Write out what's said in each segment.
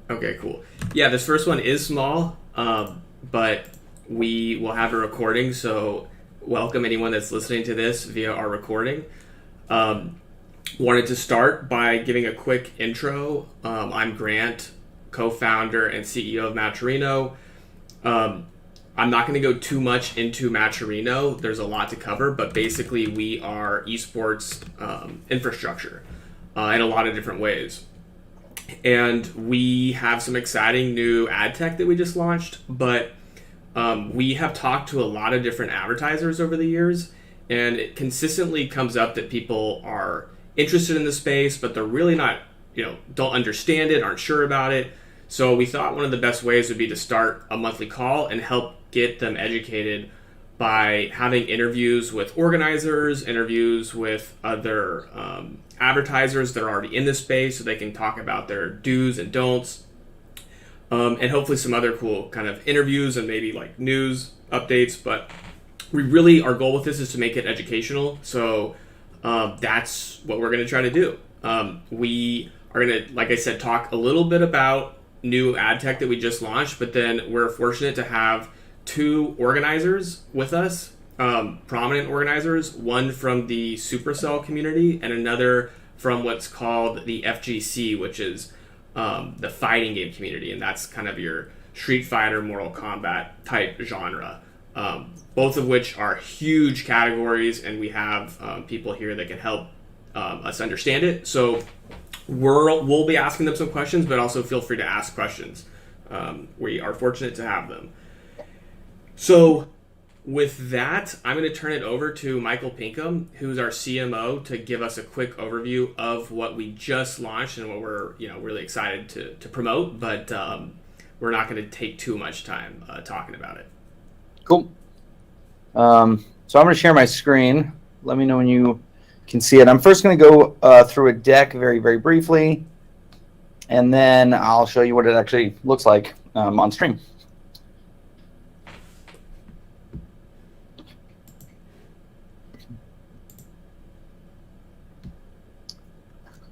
Okay, cool. Yeah, this first one is small, but we will have a recording, so welcome anyone that's listening to this via our recording. Wanted to start by giving a quick intro. I'm Grant, co-founder and CEO of Matcherino. I'm not going to go too much into Matcherino. There's a lot to cover, but basically we are esports infrastructure in a lot of different ways. And we have some exciting new ad tech that we just launched, but we have talked to a lot of different advertisers over the years, and it consistently comes up that people are interested in the space, but they're really not, don't understand it, aren't sure about it. So we thought one of the best ways would be to start a monthly call and help get them educated by having interviews with organizers, interviews with other advertisers that are already in this space so they can talk about their do's and don'ts, and hopefully some other cool kind of interviews and maybe like news updates. But our goal with this is to make it educational. So that's what we're going to try to do. We are going to, like I said, talk a little bit about new ad tech that we just launched, but then we're fortunate to have two organizers with us, prominent organizers, one from the Supercell community and another from what's called the FGC, which is the fighting game community, and that's kind of your Street Fighter, Mortal Kombat type genre, both of which are huge categories, and we have people here that can help us understand it. So we'll be asking them some questions, but also feel free to ask questions. We are fortunate to have them. So with that, I'm going to turn it over to Michael Pinkham, who's our CMO, to give us a quick overview of what we just launched and what we're really excited to promote, but we're not going to take too much time talking about it. Cool. So I'm going to share my screen. Let me know when you can see it. I'm first going to go through a deck very, very briefly, and then I'll show you what it actually looks like on stream.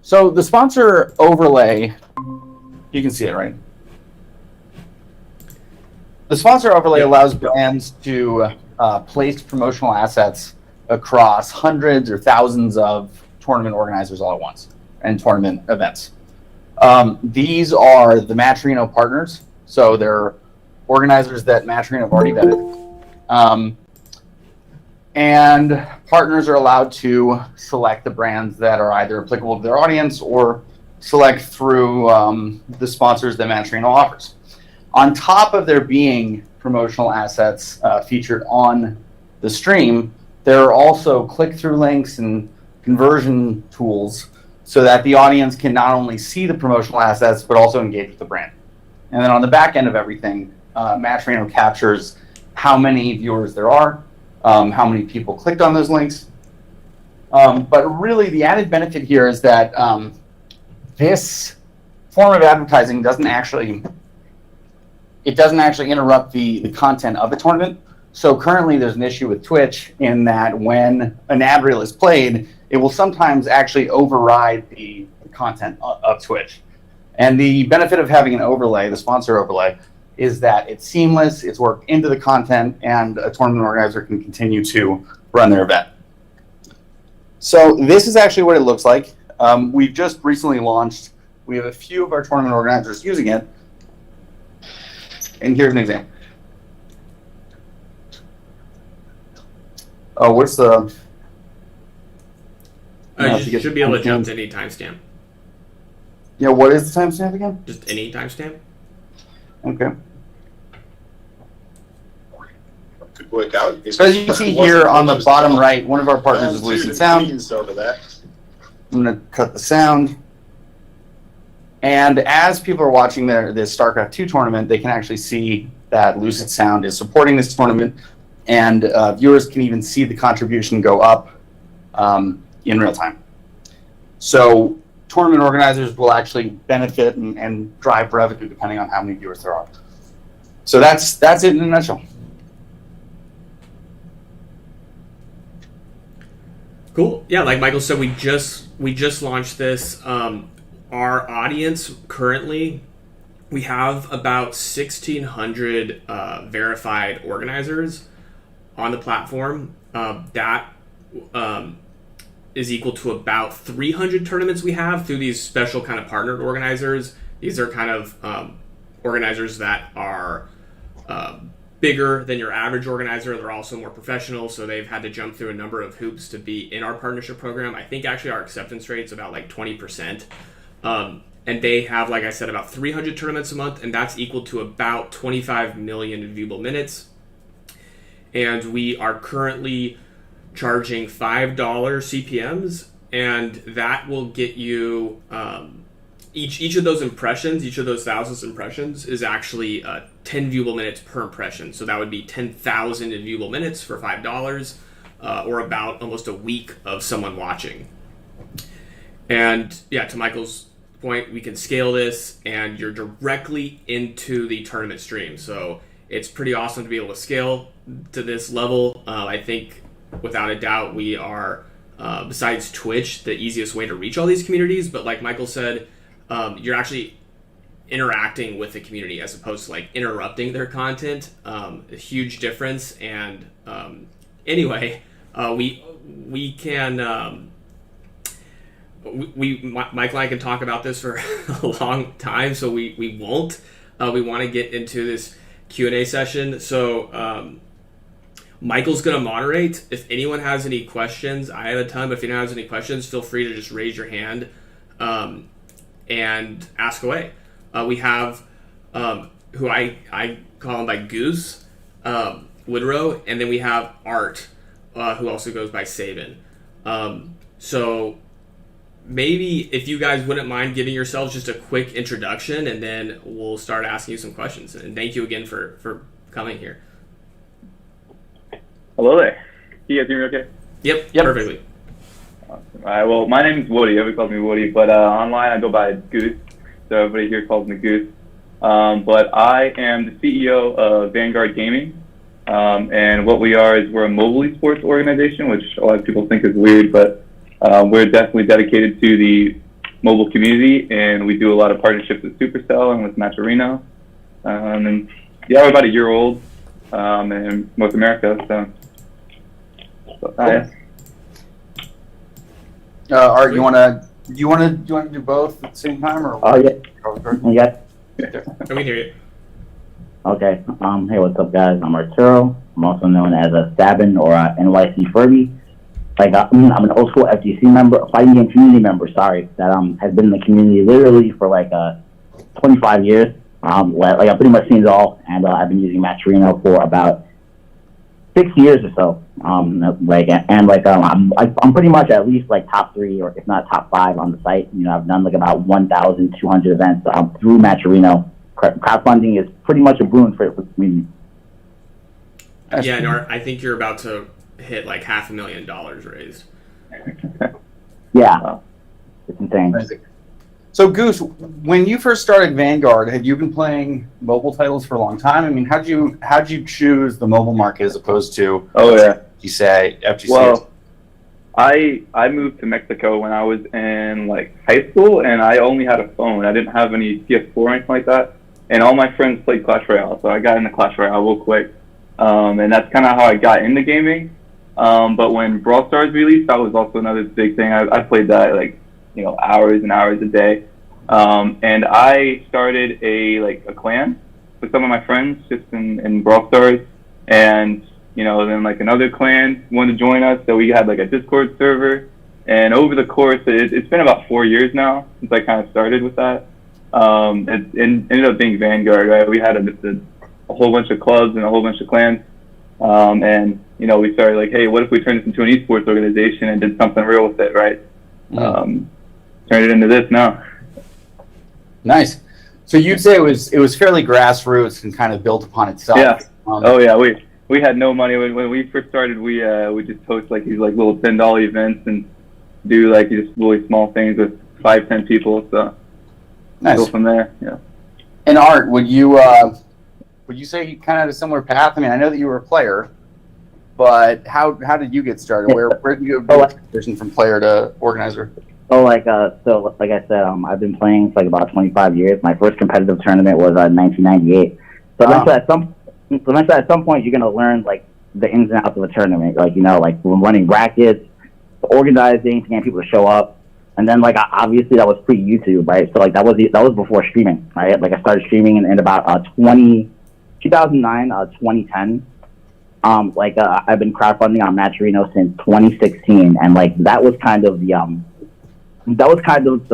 So the sponsor overlay, you can see it, right? The sponsor overlay allows brands to place promotional assets across hundreds or thousands of tournament organizers all at once and tournament events. These are the Matcherino partners, so they're organizers that Matcherino have already vetted. And partners are allowed to select the brands that are either applicable to their audience or select through the sponsors that Matcherino offers. On top of there being promotional assets featured on the stream, there are also click-through links and conversion tools so that the audience can not only see the promotional assets, but also engage with the brand. And then on the back end of everything, Matcherino captures how many viewers there are, how many people clicked on those links. But really the added benefit here is that this form of advertising doesn't actually interrupt the content of the tournament. So currently there's an issue with Twitch in that when an ad reel is played, it will sometimes actually override the content of Twitch. And the benefit of having an overlay, the sponsor overlay, is that it's seamless, it's worked into the content, and a tournament organizer can continue to run their event. So this is actually what it looks like. We've just recently launched. We have a few of our tournament organizers using it. And here's an example. Oh, what's the... You should be able to jump to any timestamp. Yeah, what is the timestamp again? Just any timestamp. Okay. Could work out. So as you can see here on the bottom right, one of our partners is Lucid Sound. I'm going to cut the sound. And as people are watching this StarCraft 2 tournament, they can actually see that Lucid Sound is supporting this tournament, and viewers can even see the contribution go up in real time. So tournament organizers will actually benefit and drive revenue depending on how many viewers there are. So that's it in a nutshell. Cool. Yeah, like Michael said, we just launched this. Our audience currently we have about 1,600 verified organizers on the platform. That is equal to about 300 tournaments we have through these special kind of partnered organizers. These are kind of organizers that are bigger than your average organizer. They're also more professional, so they've had to jump through a number of hoops to be in our partnership program. I think actually our acceptance rate is about like 20%. And they have, like I said, about 300 tournaments a month, and that's equal to about 25 million viewable minutes. And we are currently charging $5 CPMs, and that will get you each of those impressions, each of those thousands of impressions is actually 10 viewable minutes per impression. So that would be 10,000 viewable minutes for $5, or about almost a week of someone watching. And yeah, to Michael's point, we can scale this, and you're directly into the tournament stream. So it's pretty awesome to be able to scale to this level. I think without a doubt we are, besides Twitch, the easiest way to reach all these communities. But like Michael said, you're actually interacting with the community as opposed to like interrupting their content. A huge difference. And anyway, we can Michael and I can talk about this for a long time, so we won't. We want to get into this Q&A session. So Michael's going to moderate. If anyone has any questions, I have a ton, but if anyone has any questions, feel free to just raise your hand and ask away. We have who I call him by Goose Woodrow, and then we have Art, who also goes by Saban. So maybe if you guys wouldn't mind giving yourselves just a quick introduction, and then we'll start asking you some questions. And thank you again for coming here. Hello there. Can you guys hear me okay? Yep. Perfectly. Awesome. All right, well, my name is Woody. Everybody calls me Woody, but online I go by Goose, so everybody here calls me Goose. But I am the CEO of Vanguard Gaming, and what we are is we're a mobile esports organization, which a lot of people think is weird, but we're definitely dedicated to the mobile community, and we do a lot of partnerships with Supercell and with Matcherino. And yeah, we're about a year old in North America. So Art, do you want to do both at the same time, or? Oh yeah. Yeah. I can hear you. Okay. Hey, what's up, guys? I'm Arturo. I'm also known as a Sabin or NYCFurby. Like I'm an old school FGC member, fighting game community member. Sorry, that has been in the community literally for like 25 years. Like I've pretty much seen it all, and I've been using Matcherino for about 6 years or so. I'm pretty much at least like top 3 or if not top 5 on the site. You know, I've done like about 1,200 events through Matcherino. Crowdfunding is pretty much a boon for the community. Yeah, and Art, I think you're about to hit like $500,000 raised. Yeah, it's insane. So Goose, when you first started Vanguard, had you been playing mobile titles for a long time? I mean, how'd you choose the mobile market as opposed to FGC? Well, I moved to Mexico when I was in like high school, and I only had a phone. I didn't have any PS4 or anything like that. And all my friends played Clash Royale, so I got into Clash Royale real quick. And that's kind of how I got into gaming. But when Brawl Stars released, that was also another big thing. I played that like, you know, hours and hours a day. And I started a clan with some of my friends just in Brawl Stars. And, you know, then like another clan wanted to join us, so we had like a Discord server. And over the course, it's been about 4 years now since I kind of started with that. It ended up being Vanguard, right? We had a whole bunch of clubs and a whole bunch of clans. And, you know, we started like, hey, what if we turned this into an esports organization and did something real with it, right? Turned it into this now. Nice. So you'd say it was fairly grassroots and kind of built upon itself. Yeah. We had no money when we first started. We just host like these like little $10 events and do like just really small things with 5-10 people. So nice. Go from there. Yeah. And Art, would you say you kind of had a similar path? I mean, I know that you were a player, but how did you get started? Where did you go transition from player to organizer? So like I said, I've been playing for like about 25 years. My first competitive tournament was in 1998. So eventually at some point, you're gonna learn like the ins and outs of a tournament, like like running brackets, organizing, getting people to show up, and then like obviously that was pre-YouTube, right? So like that was before streaming, right? Like I started streaming in about 2009, 2010. I've been crowdfunding on Matcherino since 2016, and like that was kind of the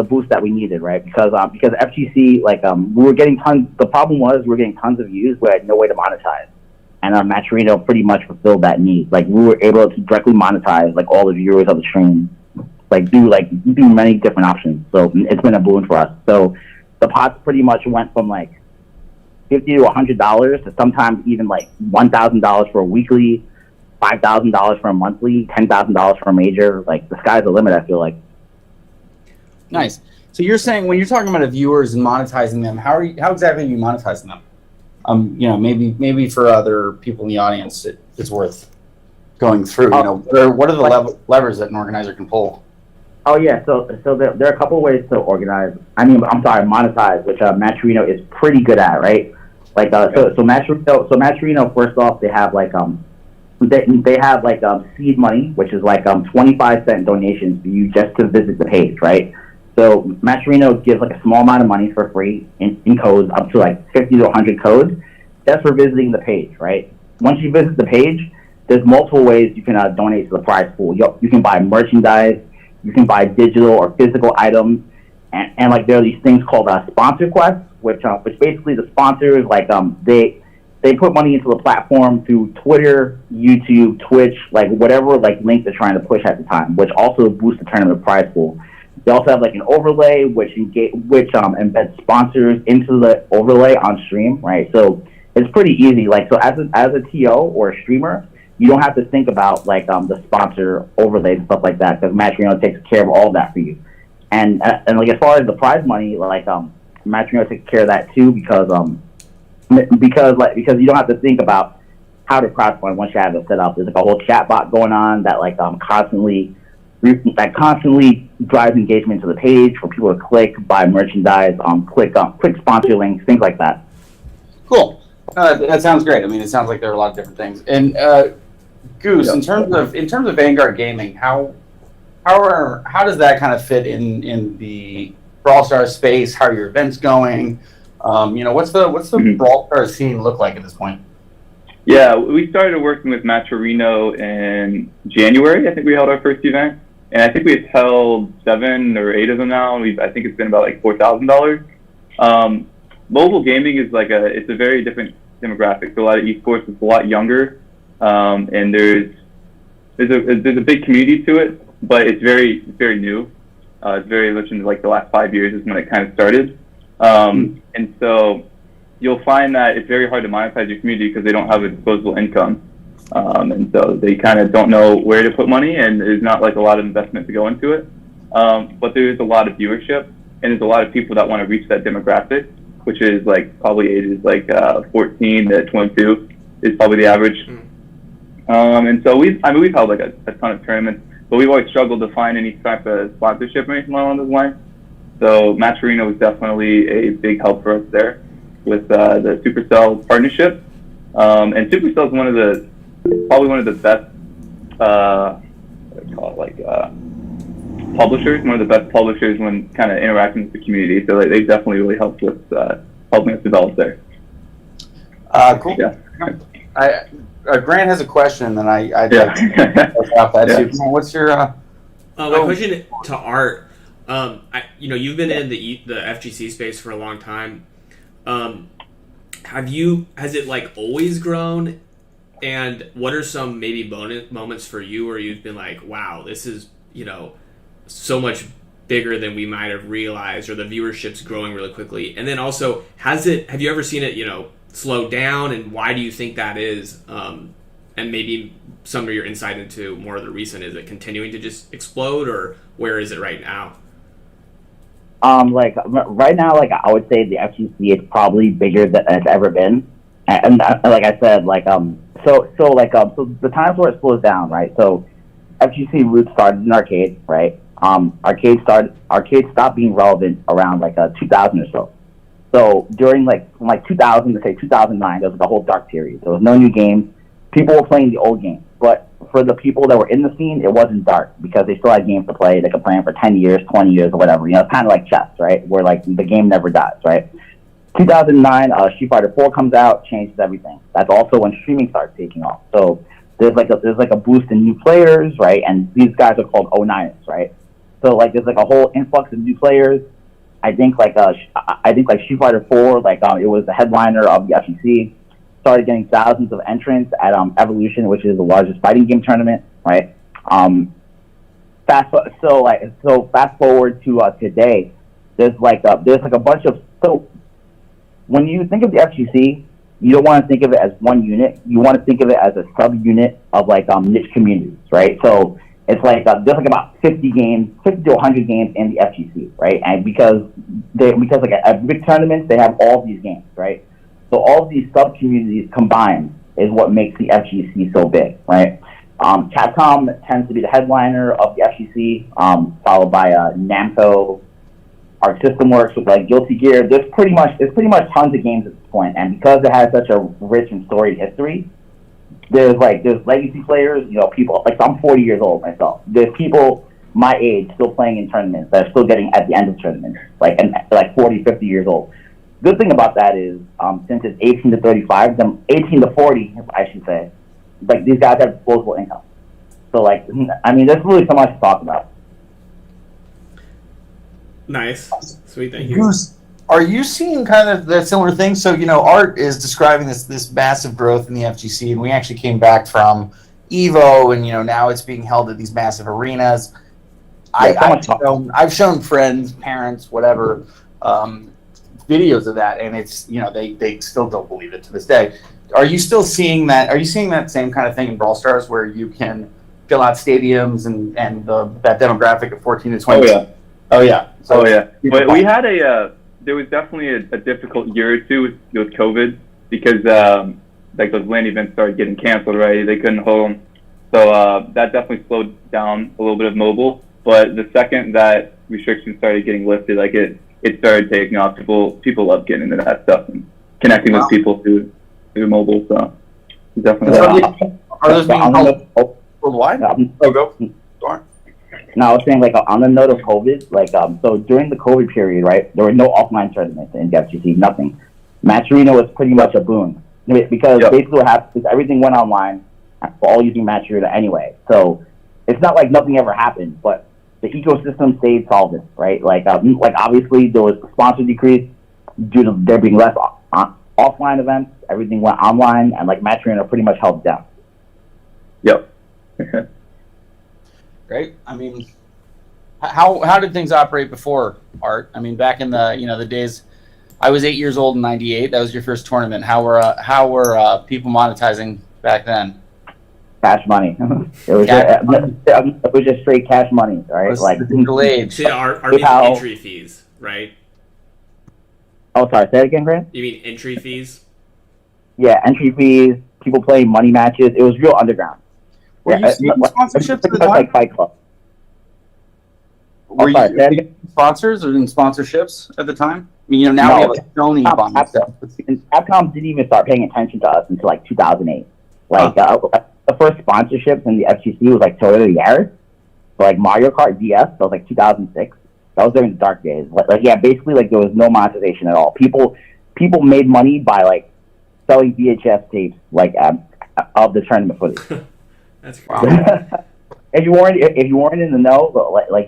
boost that we needed, right? Because FGC, we were getting tons. The problem was we were getting tons of views, but had no way to monetize, and Matcherino pretty much fulfilled that need. Like we were able to directly monetize like all the viewers of the stream, do many different options. So it's been a boon for us. So the pots pretty much went from like $50 to $100 to sometimes even like $1,000 for a weekly, $5,000 for a monthly, $10,000 for a major. Like the sky's the limit, I feel like. Nice. So you're saying when you're talking about the viewers and monetizing them, how exactly are you monetizing them? Maybe for other people in the audience, it's worth going through. What are the levers that an organizer can pull? Oh yeah, so there are a couple of ways to organize. Monetize, which Matcherino is pretty good at, right? So Matcherino, first off, they have they have seed money, which is 25-cent donations for you just to visit the page, right? So Matcherino gives a small amount of money for free in codes, up to 50 to 100 codes, just for visiting the page, right? Once you visit the page, there's multiple ways you can donate to the prize pool. You can buy merchandise, you can buy digital or physical items, and there are these things called sponsor quests, which basically the sponsors they put money into the platform through Twitter, YouTube, Twitch, whatever link they're trying to push at the time, which also boosts the tournament prize pool. They also have an overlay which embeds sponsors into the overlay on stream, right? So it's pretty easy. So as a TO or a streamer, you don't have to think about the sponsor overlays and stuff like that, because Matcherino takes care of all that for you. And as far as the prize money, Matcherino takes care of that too, because you don't have to think about how to crowdfund once you have it set up. There's a whole chat bot going on that constantly drives engagement to the page for people to click, buy merchandise, click sponsor links, things like that. Cool. That sounds great. I mean, it sounds like there are a lot of different things. And Goose, in terms of Vanguard Gaming, how does that kind of fit in the Brawl Stars space? How are your events going? What's the Brawl Stars scene look like at this point? Yeah, we started working with Matcherino in January. I think we held our first event, and I think we've held 7 or 8 of them now. And I think it's been about $4,000. Mobile gaming is it's a very different demographic. So a lot of esports, it's a lot younger, and there's a big community to it, but it's very new. It's very much in the last 5 years is when it kind of started, and so you'll find that it's very hard to monetize your community because they don't have a disposable income, and so they kind of don't know where to put money, and there's not a lot of investment to go into it. But there is a lot of viewership, and there's a lot of people that want to reach that demographic, which is probably ages 14 to 22 is probably the average. And so we've held a ton of tournaments, but we've always struggled to find any type of sponsorship or anything along those lines. So Matcherino was definitely a big help for us there with the Supercell partnership. And Supercell is probably one of the best publishers, one of the best publishers when kind of interacting with the community. So they definitely really helped with helping us develop there. Cool. Yeah. Grant has a question, and I'd like to off that too. What's your my question to Art? You've been in the FGC space for a long time. Has it always grown? And what are some maybe bonus moments for you where you've been wow, this is so much bigger than we might have realized, or the viewership's growing really quickly? And then also, have you ever seen it slow down, and why do you think that is? And maybe some of your insight into more of the recent, is it continuing to just explode, or where is it right now? Right now, I would say the FGC is probably bigger than it's ever been, and like I said, so the times where it slows down, right? So FGC Roots started in arcade, right? arcades stopped being relevant around like 2000 or so. So during from 2000 to say 2009, there was like a whole dark period. There was no new games. People were playing the old games, but for the people that were in the scene, it wasn't dark because they still had games to play. They could play them for 10 years, 20 years, or whatever. You know, it's kind of like chess, right? Where like the game never dies, right? 2009, Street Fighter 4 comes out, changes everything. That's also when streaming starts taking off. So there's like a boost in new players, right? And these guys are called 09ers, right? So like there's like a whole influx of new players. I think like Street Fighter 4, it was the headliner of the FGC. Started getting thousands of entrants at Evolution, which is the largest fighting game tournament, right? Fast forward to today, there's a bunch of when you think of the FGC, you don't want to think of it as one unit. You want to think of it as a sub-unit of niche communities, right? So it's there's about 50 to 100 games in the FGC, right? And because at big tournaments they have all of these games, right? So all of these sub-communities combined is what makes the FGC so big, right? Capcom tends to be the headliner of the FGC, followed by Namco, Arc System Works with Guilty Gear. There's pretty much tons of games at this point, and because it has such a rich and storied history, there's legacy players. You know, people I'm 40 years old myself. There's people my age still playing in tournaments that are still getting at the end of tournaments, 40, 50 years old. Good thing about that is, since it's 18 to 35, 18 to 40, I should say, these guys have disposable income. So, there's really so much to talk about. Nice. Sweet, thank you. Goose, are you seeing kind of that similar thing? So, Art is describing this massive growth in the FGC, and we actually came back from EVO, and, now it's being held at these massive arenas. I've shown friends, parents, whatever, videos of that, and it's they still don't believe it to this day. Are you still seeing that? Are you seeing that same kind of thing in Brawl Stars where you can fill out stadiums and that demographic of 14 to 20? Oh yeah. But we had there was definitely a difficult year or two with COVID because those LAN events started getting canceled, right? They couldn't hold them, so that definitely slowed down a little bit of mobile. But the second that restrictions started getting lifted, it started taking off. People love getting into that stuff and connecting with people through mobile. So definitely. Are those being held worldwide? Go. No, I was saying on the note of COVID, so during the COVID period, right, there were no offline tournaments in the FGC, nothing. Matcherino was pretty much a boon because basically what happened is everything went online. We're all using Matcherino anyway, so it's not like nothing ever happened, but the ecosystem stayed solvent, right? Obviously there was a sponsor decrease due to there being less offline events. Everything went online, and Matcherino pretty much held it down. Yep. Great. How did things operate before, Art? Back in the days, I was 8 years old in '98. That was your first tournament. How were people monetizing back then? Cash money. It was just straight cash money, right? Delayed. So are these entry fees, right? Oh, sorry. Say it again, Grant. You mean entry fees? Yeah, entry fees. People playing money matches. It was real underground. Were you seeing sponsorships at the time? Fight Club. Were you getting sponsors or in sponsorships at the time? Now we have Sony bonds. Capcom didn't even start paying attention to us until 2008. The first sponsorships in the FGC was Toyota Yaris. So Mario Kart DS, that was 2006. That was during the dark days. Basically there was no monetization at all. People made money by selling VHS tapes of the tournament footage. That's crazy. if you weren't in the know,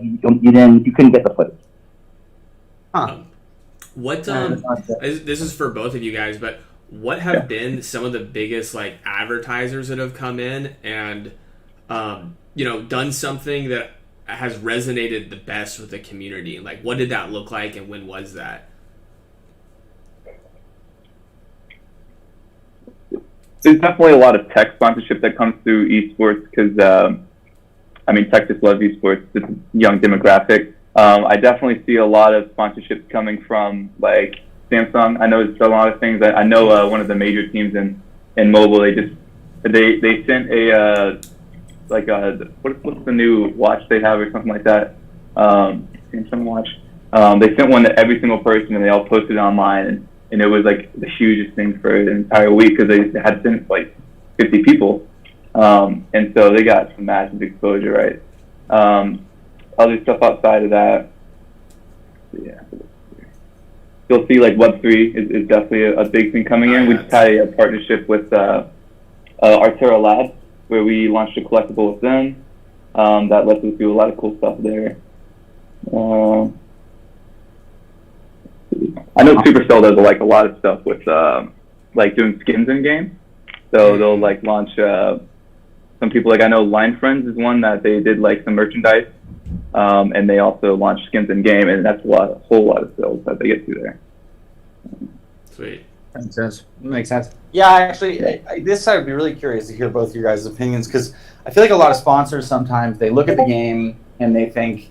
you couldn't get the footage. What this is for both of you guys, but what have been some of the biggest advertisers that have come in and done something that has resonated the best with the community? What did that look like, and when was that? There's definitely a lot of tech sponsorship that comes through esports because tech just loves esports. It's a young demographic. I definitely see a lot of sponsorships coming from Samsung. I know there's a lot of things. I know one of the major teams in mobile. They sent a what's the new watch they have or something like that. Someone watch. They sent one to every single person, and they all posted it online, and it was like the hugest thing for an entire week because they had sent like 50 people, and so they got some massive exposure, right? Other stuff outside of that, yeah. You'll see like Web3 is definitely a big thing coming in. We just had a partnership with Artera Labs where we launched a collectible with them that lets us do a lot of cool stuff there. I know Supercell does like a lot of stuff with like doing skins in game. So they'll like launch some people, like I know Line Friends is one that they did like some merchandise, and they also launched skins in game, and that's a whole lot of sales that they get through there. Sweet. Makes sense. Yeah, actually, this I would be really curious to hear both your guys' opinions, because I feel like a lot of sponsors sometimes they look at the game and they think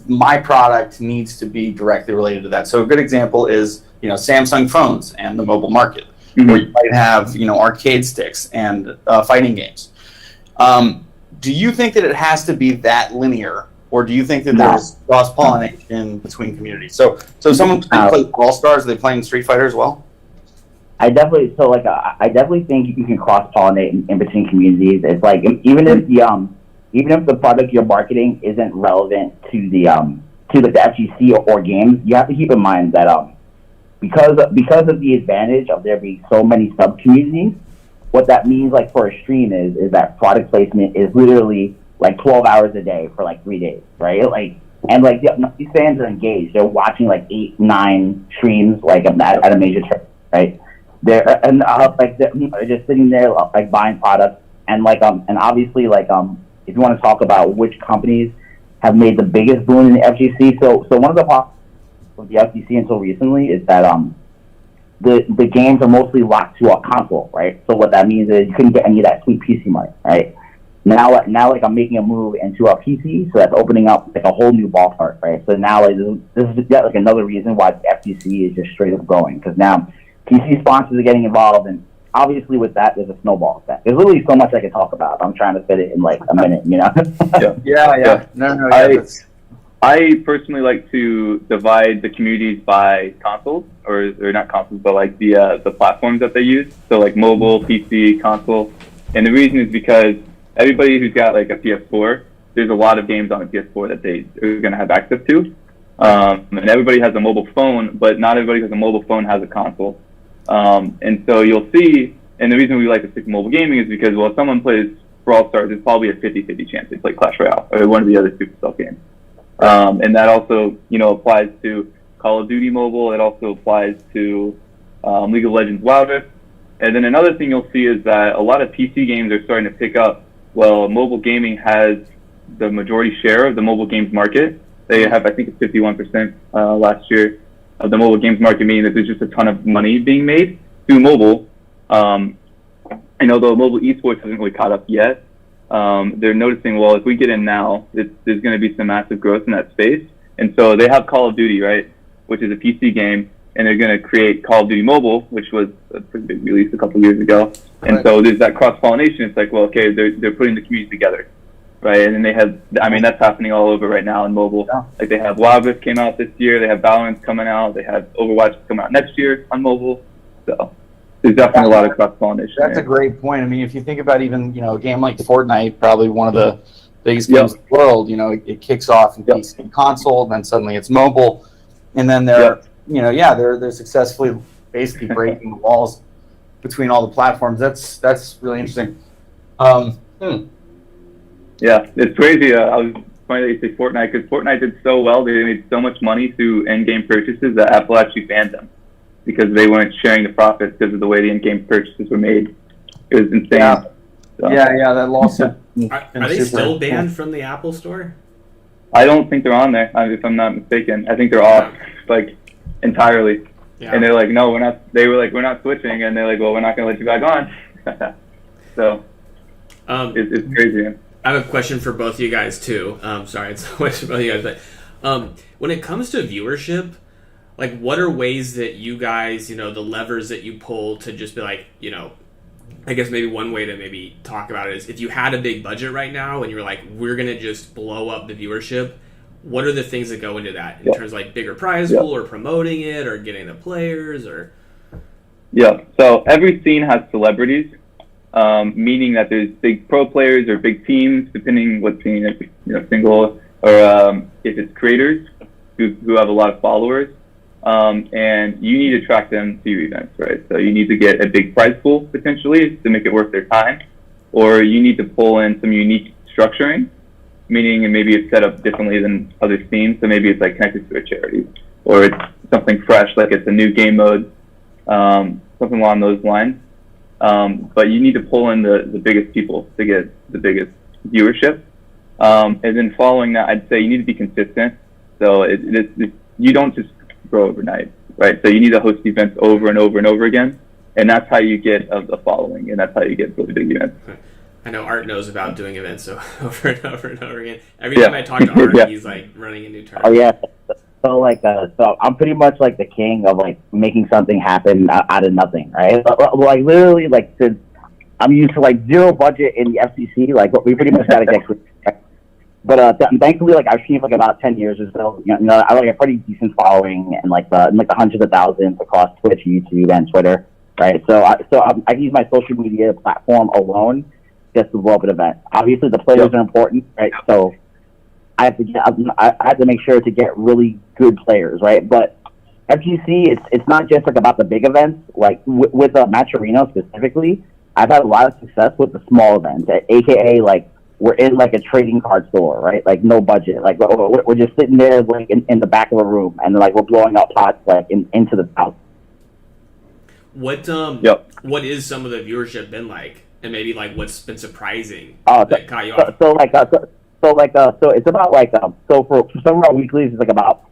my product needs to be directly related to that. So a good example is Samsung phones and the mobile market, where you might have arcade sticks and fighting games. Do you think that it has to be that linear, or do you think that there's cross-pollination between communities? So someone plays All-Stars, are they playing Street Fighter as well? I definitely think you can cross-pollinate in between communities. It's like even if the product you're marketing isn't relevant to the FGC or games, you have to keep in mind that because of the advantage of there being so many sub communities, what that means like for a stream is that product placement is literally like 12 hours a day for like 3 days, right? These fans are engaged. They're watching like 8-9 streams like at a major tournament, right? They're just sitting there like buying products and obviously if you want to talk about which companies have made the biggest boon in the FGC, so one of the problems with the FGC until recently is that the games are mostly locked to a console, right? So what that means is you couldn't get any of that sweet PC money, right? Now I'm making a move into a PC, so that's opening up like a whole new ballpark, right? So now this is yet like another reason why the FGC is just straight up growing, because now PC sponsors are getting involved, and obviously with that there's a snowball effect. There's literally so much I can talk about. I'm trying to fit it in like a minute, Yeah. No. I personally like to divide the communities by consoles, or not consoles, but like the platforms that they use. So like mobile, PC, console. And the reason is because everybody who's got like a PS4, there's a lot of games on a PS4 that they are going to have access to. And everybody has a mobile phone, but not everybody who has a mobile phone has a console. And so you'll see, and the reason we like to stick to mobile gaming is because, well, if someone plays Brawl Stars, it's probably a 50-50 chance they play Clash Royale or one of the other Supercell games. And that also, applies to Call of Duty Mobile. It also applies to League of Legends Wild Rift. And then another thing you'll see is that a lot of PC games are starting to pick up. Well, mobile gaming has the majority share of the mobile games market. They have, I think it's 51% last year of the mobile games market, meaning that there's just a ton of money being made through mobile. And although mobile esports hasn't really caught up yet, they're noticing, well, if we get in now, there's going to be some massive growth in that space. And so they have Call of Duty, right, which is a PC game, and they're going to create Call of Duty Mobile, which was a pretty big release a couple years ago. And so there's that cross-pollination. It's like, well, okay, they're putting the community together, right? And then they have, that's happening all over right now in mobile. Yeah. Like they have Wild Rift came out this year, they have Valorant coming out, they have Overwatch coming out next year on mobile. So there's definitely a lot of cross-pollination. That's a great point. I mean, if you think about even, a game like Fortnite, probably one of the biggest games in the world, it kicks off in PC and console, then suddenly it's mobile, and then they're successfully basically breaking the walls between all the platforms. That's really interesting. Yeah, it's crazy. I was funny that you say Fortnite, because Fortnite did so well. They made so much money through in-game purchases that Apple actually banned them because they weren't sharing the profits because of the way the in-game purchases were made. It was insane. Yeah, so. yeah, that lawsuit. Are they still banned from the Apple Store? I don't think they're on there, if I'm not mistaken. I think they're off, like, entirely. Yeah. And they're like, no, we're not. They were like, we're not switching, and they're like, well, we're not going to let you back on. So it's crazy. I have a question for both of you guys too. Sorry, it's a question for both of you guys. But when it comes to viewership, like, what are ways that you guys, the levers that you pull to just be like, I guess maybe one way to maybe talk about it is if you had a big budget right now and you were like, we're gonna just blow up the viewership, what are the things that go into that in terms of like bigger prize pool or promoting it or getting the players or? Yeah. So every scene has celebrities, meaning that there's big pro players or big teams, depending what scene, if it's single or if it's creators who have a lot of followers. And you need to attract them to your events, right? So you need to get a big prize pool potentially to make it worth their time, or you need to pull in some unique structuring, meaning maybe it's set up differently than other scenes. So maybe it's like connected to a charity, or it's something fresh, like it's a new game mode, something along those lines. But you need to pull in the biggest people to get the biggest viewership. And then following that, I'd say you need to be consistent. So you don't just grow overnight, right? So you need to host events over and over and over again, and that's how you get a following, and that's how you get really big events. I know Art knows about doing events so over and over and over again. Every time I talk to Art, he's like running a new tournament. Oh yeah. So I'm pretty much like the king of like making something happen out of nothing, right? Like literally, like since I'm used to like zero budget in the FCC, like we pretty much gotta get. But thankfully, like I've seen like about 10 years or so. I like a pretty decent following and like the hundreds of thousands across Twitch, YouTube, and Twitter, right? So I use my social media platform alone just to blow up an event. Obviously, the players are important, right? So I have to make sure to get really good players, right? But FGC, it's not just like about the big events. Like with Matcherino specifically, I've had a lot of success with the small events, aka like. We're in like a trading card store, right? Like no budget. Like we're just sitting there like in the back of a room, and like we're blowing up pots like into the house. What is some of the viewership been like, and maybe like what's been surprising that caught you off? So it's about like so for some of our weeklies it's like about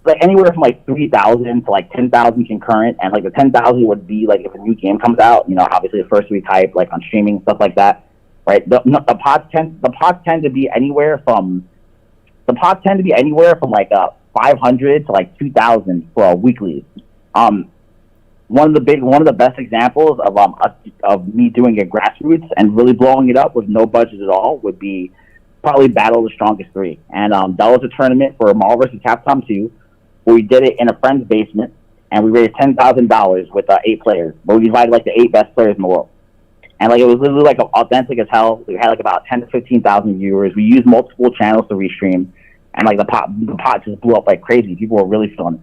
like anywhere from like 3,000 to like 10,000 concurrent, and like the 10,000 would be like if a new game comes out, obviously the first week hype like on streaming stuff like that. Right, the pots tend to be anywhere from like 500 to like 2,000 for a weekly. One of the best examples of me doing a Grassroots and really blowing it up with no budget at all would be probably Battle of the Strongest Three, and that was a tournament for Marvel vs. Capcom 2, where we did it in a friend's basement, and we raised $10,000 with 8 players, but we invited like the 8 best players in the world. And like it was literally like authentic as hell. We had like about 10 to 15,000 viewers. We used multiple channels to restream, and like the pot just blew up like crazy. People were really feeling it.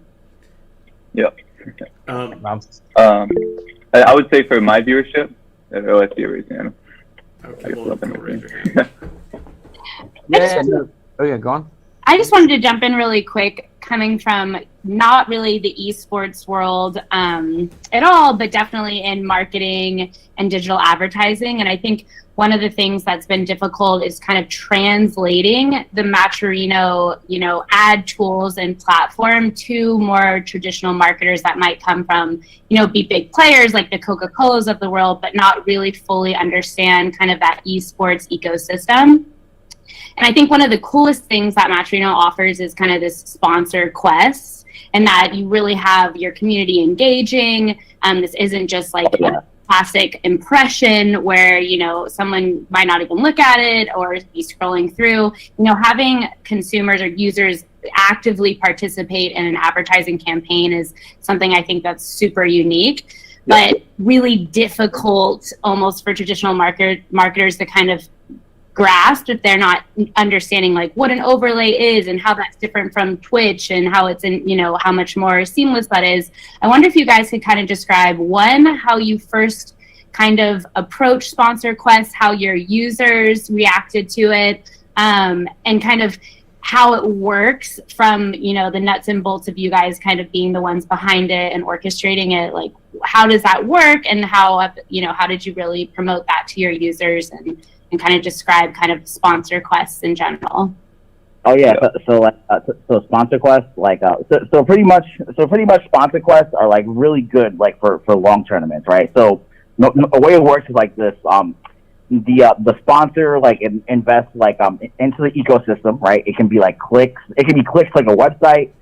Yep. I would say for my viewership, I see you raising your hand. Okay, we'll raise your hand. Go on. I just wanted to jump in really quick, coming from not really the esports world at all, but definitely in marketing and digital advertising. And I think one of the things that's been difficult is kind of translating the Matcherino, ad tools and platform to more traditional marketers that might come from, be big players like the Coca-Colas of the world, but not really fully understand kind of that esports ecosystem. And I think one of the coolest things that Matcherino offers is kind of this sponsor quest, and that you really have your community engaging. This isn't just like a classic impression where, someone might not even look at it or be scrolling through. Having consumers or users actively participate in an advertising campaign is something I think that's super unique, but really difficult almost for traditional marketers to kind of grasp if they're not understanding like what an overlay is and how that's different from Twitch and how it's how much more seamless that is. I wonder if you guys could kind of describe how you first kind of approach sponsor quests, how your users reacted to it, and kind of how it works from the nuts and bolts of you guys kind of being the ones behind it and orchestrating it. Like how does that work, and how did you really promote that to your users and kind of describe kind of sponsor quests in general? Oh yeah, so sponsor quests so pretty much sponsor quests are like really good like for long tournaments, right? So the way it works is like this. The sponsor like invests like into the ecosystem, right? It can be like clicks. It can be clicks like a website,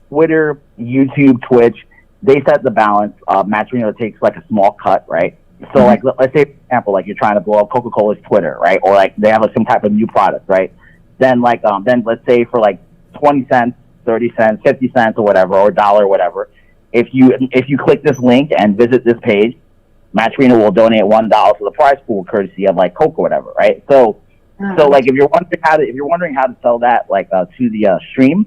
Twitter, YouTube, Twitch. They set the balance. Matcherino takes like a small cut, right? So let's say for example, like you're trying to blow up Coca-Cola's Twitter, right? Or like they have some type of new product, right? then then let's say for like 20 cents, 30 cents, 50 cents or whatever, or $1 or whatever, if you click this link and visit this page, Matcherino will donate $1 to the prize pool courtesy of like Coke or whatever, right? So like if you're wondering how to sell that like to the stream,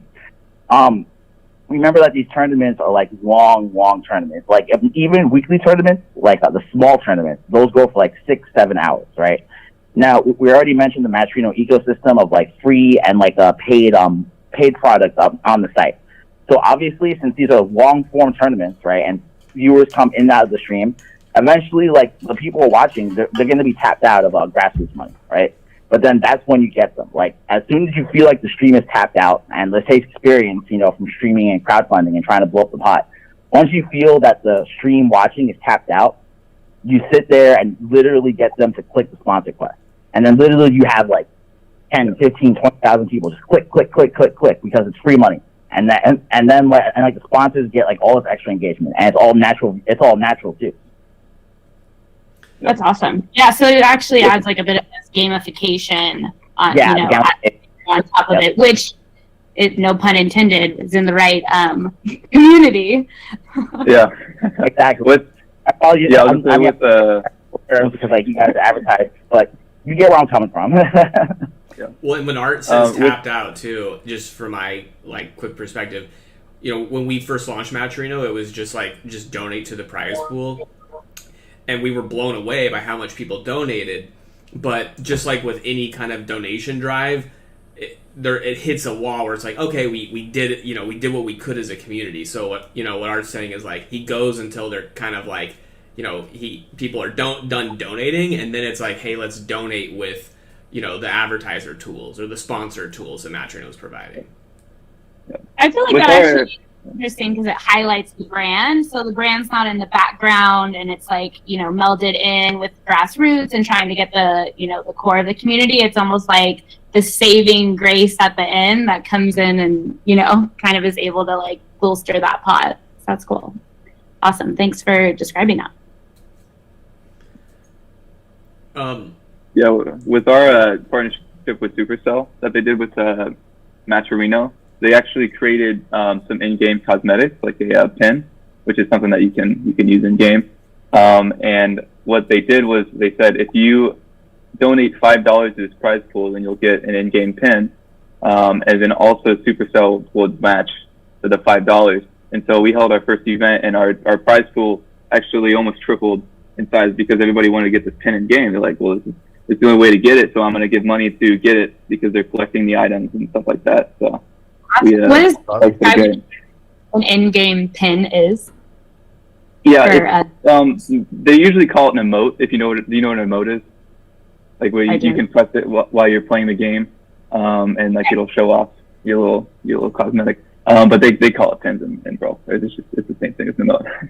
remember that these tournaments are like long tournaments. Like even weekly tournaments, like the small tournaments, those go for like 6-7 hours, right? Now we already mentioned the Matcherino ecosystem of like free and like paid products on the site. So obviously, since these are long form tournaments, right, and viewers come in and out of the stream, eventually like the people watching, they're going to be tapped out of Grassroots money, right? But then that's when you get them. Like, as soon as you feel like the stream is tapped out, and let's say experience, from streaming and crowdfunding and trying to blow up the pot, once you feel that the stream watching is tapped out, you sit there and literally get them to click the sponsor quest. And then literally you have like 10, 15, 20,000 people just click, because it's free money. And then the sponsors get like all this extra engagement, and it's all natural too. That's awesome. Yeah, so it actually adds like a bit of this gamification on, on top of it, which, no pun intended, is in the right community. Yeah, exactly. Because like you guys advertise, but you get where I'm coming from. Yeah. Well, when Art says tapped out too, just for my like quick perspective, when we first launched Matcherino, it was just donate to the prize pool. And we were blown away by how much people donated. But just like with any kind of donation drive, it hits a wall where it's like, okay, we did it, we did what we could as a community. So what Art's saying is like, he goes until they're kind of like, people are done donating, and then it's like, hey, let's donate with, the advertiser tools or the sponsor tools that Matcherino is providing. I feel like that actually interesting because it highlights the brand. So the brand's not in the background, and it's like, melded in with Grassroots and trying to get the, the core of the community. It's almost like the saving grace at the end that comes in and, kind of is able to like bolster that pot. So that's cool. Awesome. Thanks for describing that. Yeah, with our partnership with Supercell that they did with Matcherino, they actually created some in-game cosmetics, like a pin, which is something that you can use in-game. And what they did was they said, if you donate $5 to this prize pool, then you'll get an in-game pin. And then also Supercell would match to the $5. And so we held our first event, and our prize pool actually almost tripled in size because everybody wanted to get this pin in-game. They're like, well, it's the only way to get it, so I'm going to give money to get it because they're collecting the items and stuff like that. So. What is an in-game pin is? Yeah, they usually call it an emote. Do you know what an emote is? Like where you can press it while you're playing the game, and like it'll show off your little cosmetic. But they call it pins in Brawl. It's the same thing as an emote.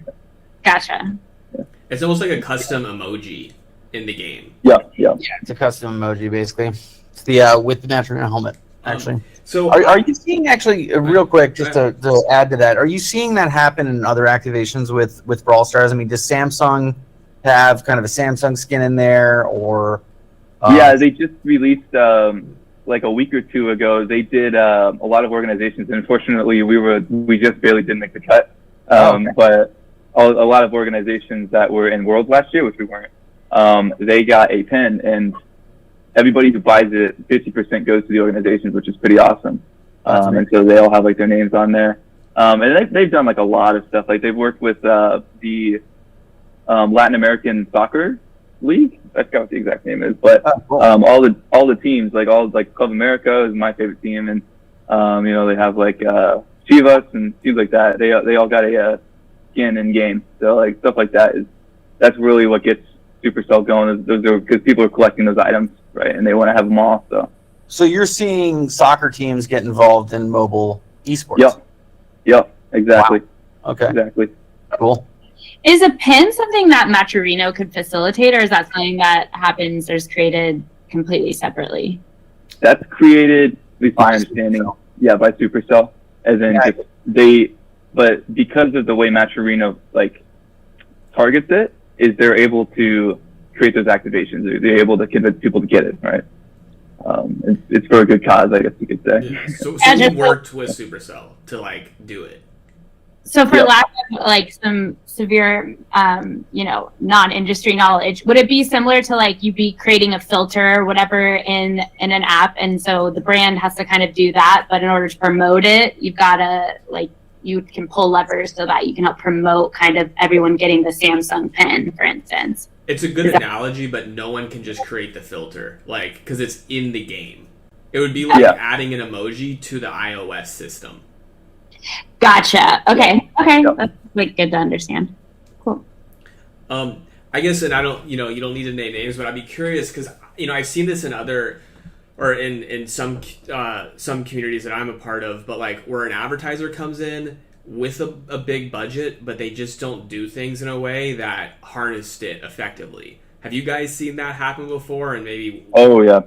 Gotcha. Yeah. It's almost like a custom emoji in the game. Yeah, it's a custom emoji basically. It's the with the Matcherino helmet. Actually, so are you seeing real quick just to add to that? Are you seeing that happen in other activations with Brawl Stars? I mean, does Samsung have kind of a Samsung skin in there, or? Yeah, they just released like a week or two ago. They did a lot of organizations, and unfortunately, we just barely didn't make the cut. But a lot of organizations that were in Worlds last year, which we weren't, they got a pin, and everybody who buys it, 50% goes to the organizations, which is pretty awesome. And so they all have like their names on there. And they've done like a lot of stuff. Like they've worked with the Latin American Soccer League. I forgot what the exact name is, but all the teams, like Club America is my favorite team, and they have like Chivas and teams like that. They all got a skin in game. So like stuff like that's really what gets Supercell going. Those are because people are collecting those items, right? And they want to have them all. So you're seeing soccer teams get involved in mobile esports. Yep, exactly. Wow. Okay, exactly. Cool. Is a pin something that Matcherino could facilitate, or is that something that happens or is created completely separately? That's created, at least my understanding, by Supercell. As in, but because of the way Matcherino like targets it, is they're able to create those activations. They're able to convince people to get it, right? It's for a good cause, I guess you could say. Yeah. So you worked with Supercell to like do it. So for lack of like some severe, non-industry knowledge, would it be similar to like you be creating a filter or whatever in an app, and so the brand has to kind of do that, but in order to promote it, you've got to like you can pull levers so that you can help promote kind of everyone getting the Samsung pen, for instance. It's a good analogy, but no one can just create the filter, like because it's in the game. It would be like adding an emoji to the iOS system. Gotcha. Okay. Yep. That's like good to understand. Cool. I guess, and I don't, you don't need to name names, but I'd be curious because, I've seen this in other, or in some communities that I'm a part of, but like where an advertiser comes in with a big budget, but they just don't do things in a way that harnessed it effectively. Have you guys seen that happen before? And maybe why?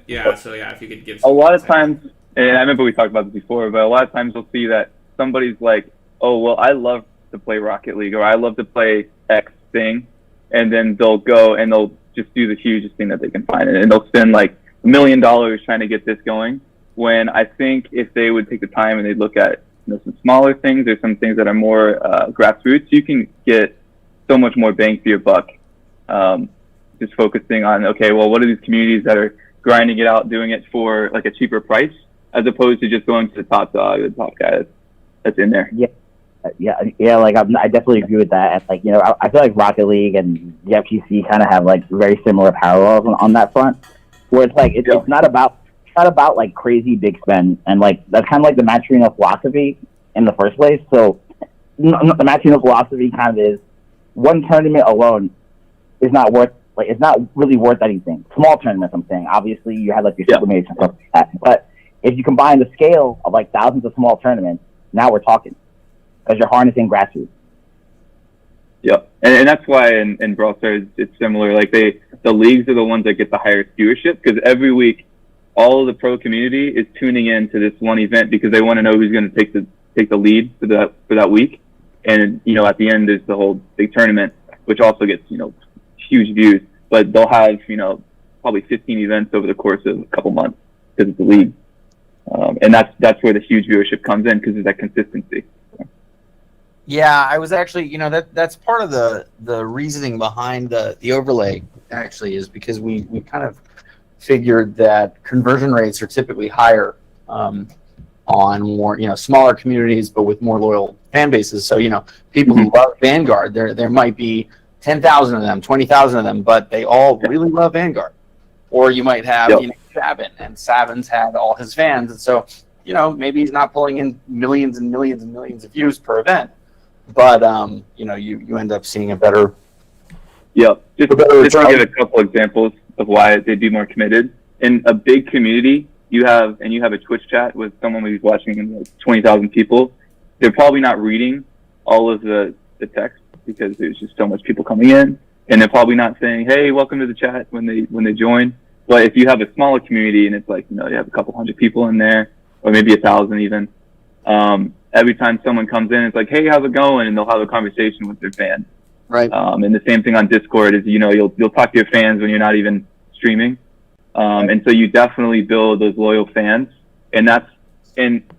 Yeah. So if you could give a lot of times. And I remember we talked about this before, but a lot of times we'll see that somebody's like, oh, well, I love to play Rocket League, or I love to play X thing. And then they'll go and they'll just do the hugest thing that they can find. And they'll spend like $1 million trying to get this going. When I think if they would take the time and they'd look at some smaller things or some things that are more grassroots, you can get so much more bang for your buck. Just focusing on, okay, well, what are these communities that are grinding it out, doing it for like a cheaper price, as opposed to just going to the top dog, the top guy that's in there. Yeah. Like I definitely agree with that. And like I feel like Rocket League and the FGC kind of have like very similar parallels on that front, where it's like it's not about like crazy big spend, and like that's kind of like the Matcherino philosophy in the first place. So the Matcherino philosophy kind of is one tournament alone is not worth. Like, it's not really worth anything. Small tournaments, I'm saying. Obviously, you have like your super majors and stuff like that. But if you combine the scale of like thousands of small tournaments, now we're talking, because you're harnessing grassroots. Yep, and that's why in Brawl Stars it's similar. Like the leagues are the ones that get the highest viewership, because every week all of the pro community is tuning in to this one event because they want to know who's going to take the lead for that week. And at the end there's the whole big tournament, which also gets huge views, but they'll have probably 15 events over the course of a couple months because it's a league, and that's where the huge viewership comes in, because of that consistency. Yeah, I was actually that's part of the reasoning behind the overlay actually, is because we kind of figured that conversion rates are typically higher on more smaller communities but with more loyal fan bases. So people who love Vanguard, there might be 10,000 of them, 20,000 of them, but they all really love Vanguard. Or you might have Sabin, and Sabin's had all his fans, and so maybe he's not pulling in millions and millions and millions of views per event, but you end up seeing a better. Just to give a couple examples of why they'd be more committed. In a big community, you have a Twitch chat with someone who's watching 20,000 people. They're probably not reading all of the text, because there's just so much people coming in, and they're probably not saying, hey, welcome to the chat when they join. But if you have a smaller community and it's like, you have a couple hundred people in there, or maybe 1,000 even, every time someone comes in, it's like, hey, how's it going? And they'll have a conversation with their fans. Right. And the same thing on Discord is, you'll talk to your fans when you're not even streaming. And so you definitely build those loyal fans. And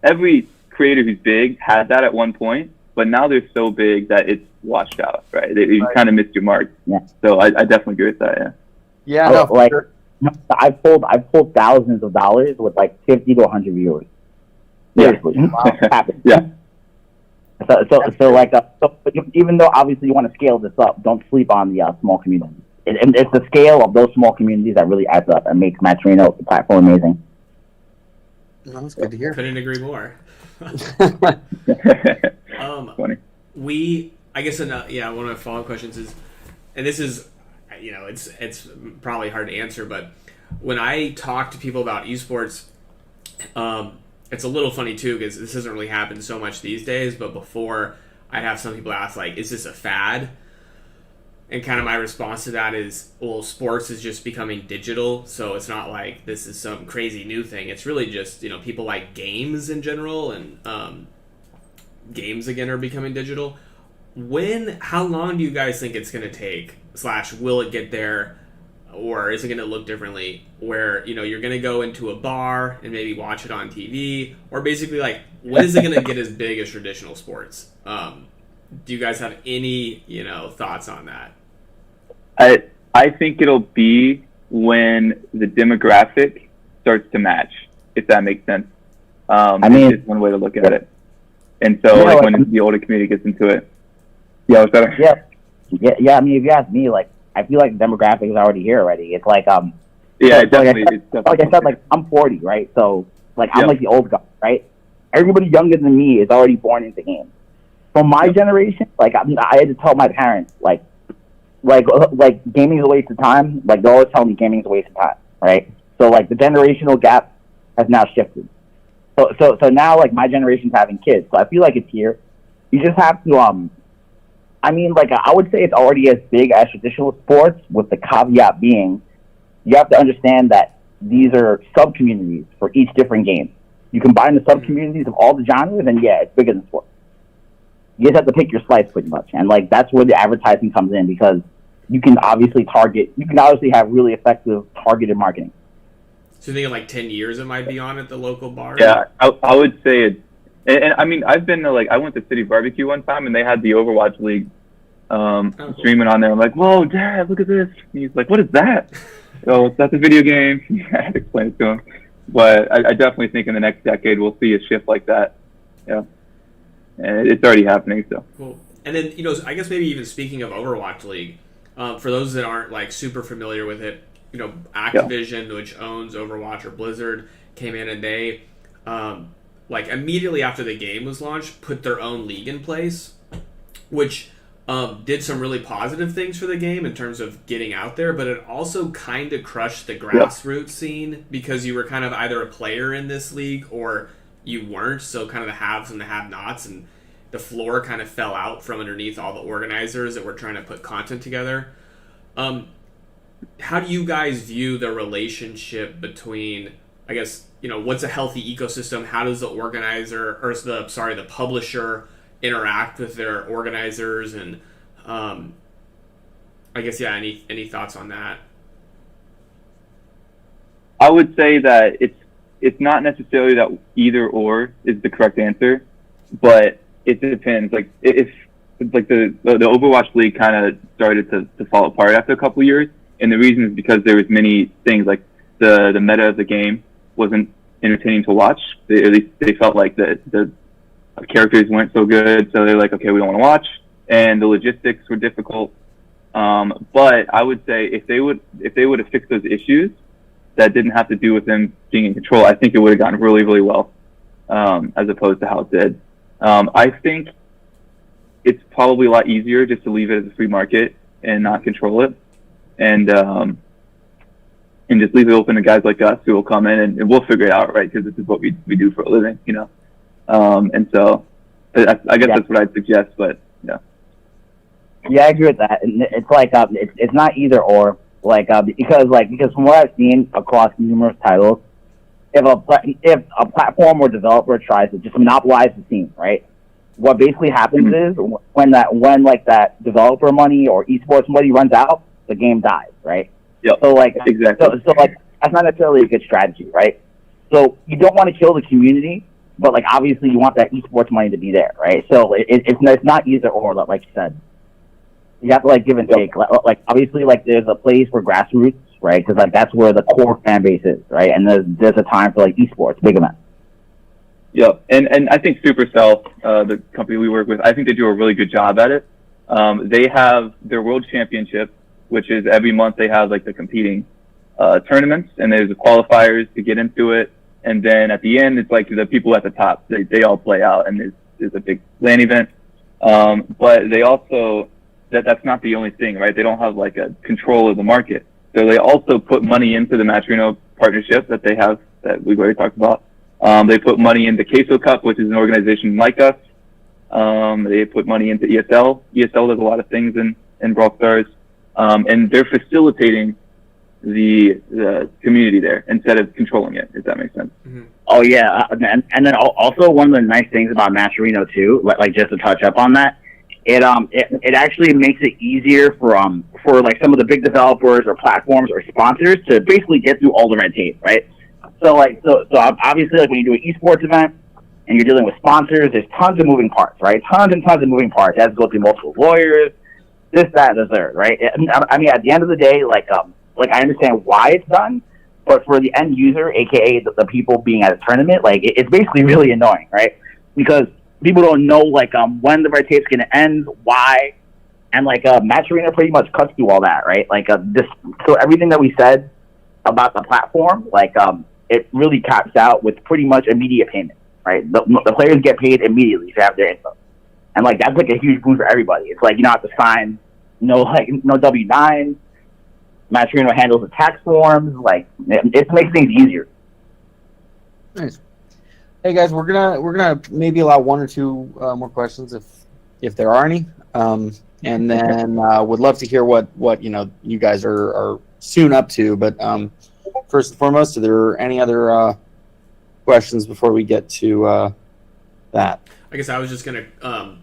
every creator who's big had that at one point, but now they're so big that it's washed out, right? You kind of missed your mark. Yeah. So I definitely agree with that. Yeah. Sure. I've pulled thousands of dollars with like 50 to 100 viewers. Seriously. Yeah. So like even though obviously you want to scale this up, don't sleep on the small community. It's the scale of those small communities that really adds up and makes Matcherino the platform amazing. No, that's good to hear. Couldn't agree more. Funny. I guess one of my follow-up questions is, and this is, it's probably hard to answer, but when I talk to people about esports, it's a little funny too, because this doesn't really happen so much these days, but before I'd have some people ask, like, is this a fad? And kind of my response to that is, well, sports is just becoming digital, so it's not like this is some crazy new thing. It's really just, people like games in general, and games again are becoming digital. How long do you guys think it's going to take, / will it get there or is it going to look differently where, you know, you're going to go into a bar and maybe watch it on TV, or basically like when is it going to get as big as traditional sports? Do you guys have any, you know, thoughts on that? I think it'll be when the demographic starts to match, if that makes sense. I mean, it's just one way to look at it. And so, like, when the older community gets into it, what's better? Yeah. I mean, if you ask me, like, I feel like the demographic is already here already. It's like, definitely. Like I said, like, I'm 40, right? So, like, I'm like the old guy, right? Everybody younger than me is already born into games. From my generation, like, I had to tell my parents, like gaming is a waste of time. Like, they always tell me gaming is a waste of time, right? So, like, the generational gap has now shifted. So now, like, my generation's having kids. So I feel like it's here. You just have to, I mean, like, I would say it's already as big as traditional sports, with the caveat being you have to understand that these are sub-communities for each different game. You combine the sub-communities of all the genres, and yeah, it's bigger than sports. You just have to pick your slice pretty much. And, like, that's where the advertising comes in, because you can obviously have really effective targeted marketing. So you think in like 10 years it might be on at the local bar? Yeah, I would say it. And I mean, I've been to, like, I went to City Barbecue one time, and they had the Overwatch League streaming on there. I'm like, whoa, Dad, look at this. And he's like, what is that? Oh, that's a video game. I had to explain it to him. But I definitely think in the next decade we'll see a shift like that. Yeah. And it's already happening, so. Cool. And then, you know, I guess maybe even speaking of Overwatch League, for those that aren't, like, super familiar with it, you know, Activision, which owns Overwatch, or Blizzard, came in and they, like, immediately after the game was launched, put their own league in place, which did some really positive things for the game in terms of getting out there, but it also kind of crushed the grassroots scene, because you were kind of either a player in this league or you weren't, so kind of the haves and the have-nots, and the floor kind of fell out from underneath all the organizers that were trying to put content together. How do you guys view the relationship between, I guess, you know, what's a healthy ecosystem? How does the organizer, or the publisher interact with their organizers? And I guess, yeah, any thoughts on that? I would say that it's not necessarily that either or is the correct answer, but it depends. Like, if like the Overwatch League kind of started to fall apart after a couple of years, and the reason is because there was many things, like the meta of the game wasn't entertaining to watch. At least they felt like the characters weren't so good, so they're like, okay, we don't want to watch, and the logistics were difficult. But I would say if they would have fixed those issues, that didn't have to do with them being in control, I think it would have gone really, really well, as opposed to how it did. I think it's probably a lot easier just to leave it as a free market and not control it, and just leave it open to guys like us who will come in and we'll figure it out, right? Because this is what we do for a living, you know. And so I guess that's what I'd suggest, but yeah. Yeah, I agree with that. And it's like it's not either or, like because from what I've seen across numerous titles, if a platform or developer tries to just monopolize the scene, right? What basically happens is when that developer money or esports money runs out, the game dies, right? Yep. So like exactly. So like that's not necessarily a good strategy, right? So you don't want to kill the community, but like obviously you want that esports money to be there, right? So it's not either or, like you said. You have to like give and take. Like obviously, like there's a place for grassroots, right? Because like that's where the core fan base is, right? And there's a time for like esports, big events. Yep, and I think Supercell, the company we work with, I think they do a really good job at it. They have their World Championship, which is every month they have like the competing tournaments, and there's the qualifiers to get into it, and then at the end it's like the people at the top, they all play out, and there's a big LAN event. But they also, that's not the only thing, right? They don't have like a control of the market, so they also put money into the Matcherino partnership that they have that we've already talked about. They put money into Queso Cup, which is an organization like us. They put money into ESL. ESL does a lot of things in Brawl Stars. And they're facilitating the community there instead of controlling it, if that makes sense. Mm-hmm. Oh, yeah. And then also one of the nice things about Matcherino, too, like just to touch up on that, it actually makes it easier for like some of the big developers or platforms or sponsors to basically get through all the red tape, right? So obviously, like when you do an esports event and you're dealing with sponsors, there's tons of moving parts, right? Tons and tons of moving parts. You have to go through multiple lawyers, this, that, and the third, right? I mean, at the end of the day, like I understand why it's done, but for the end user, aka the people being at a tournament, like it's basically really annoying, right? Because people don't know like when the red tape's gonna end, why, and like Matcherino pretty much cuts through all that, right? Like so everything that we said about the platform, like it really caps out with pretty much immediate payment, right? The players get paid immediately to have their info, and like that's like a huge boon for everybody. It's like you don't have to sign no W-9. Matcherino handles the tax forms. Like it makes things easier. Nice. Hey guys, we're gonna maybe allow one or two more questions if there are any, and then would love to hear what you guys are soon up to. But first and foremost, are there any other questions before we get to that? I guess I was just gonna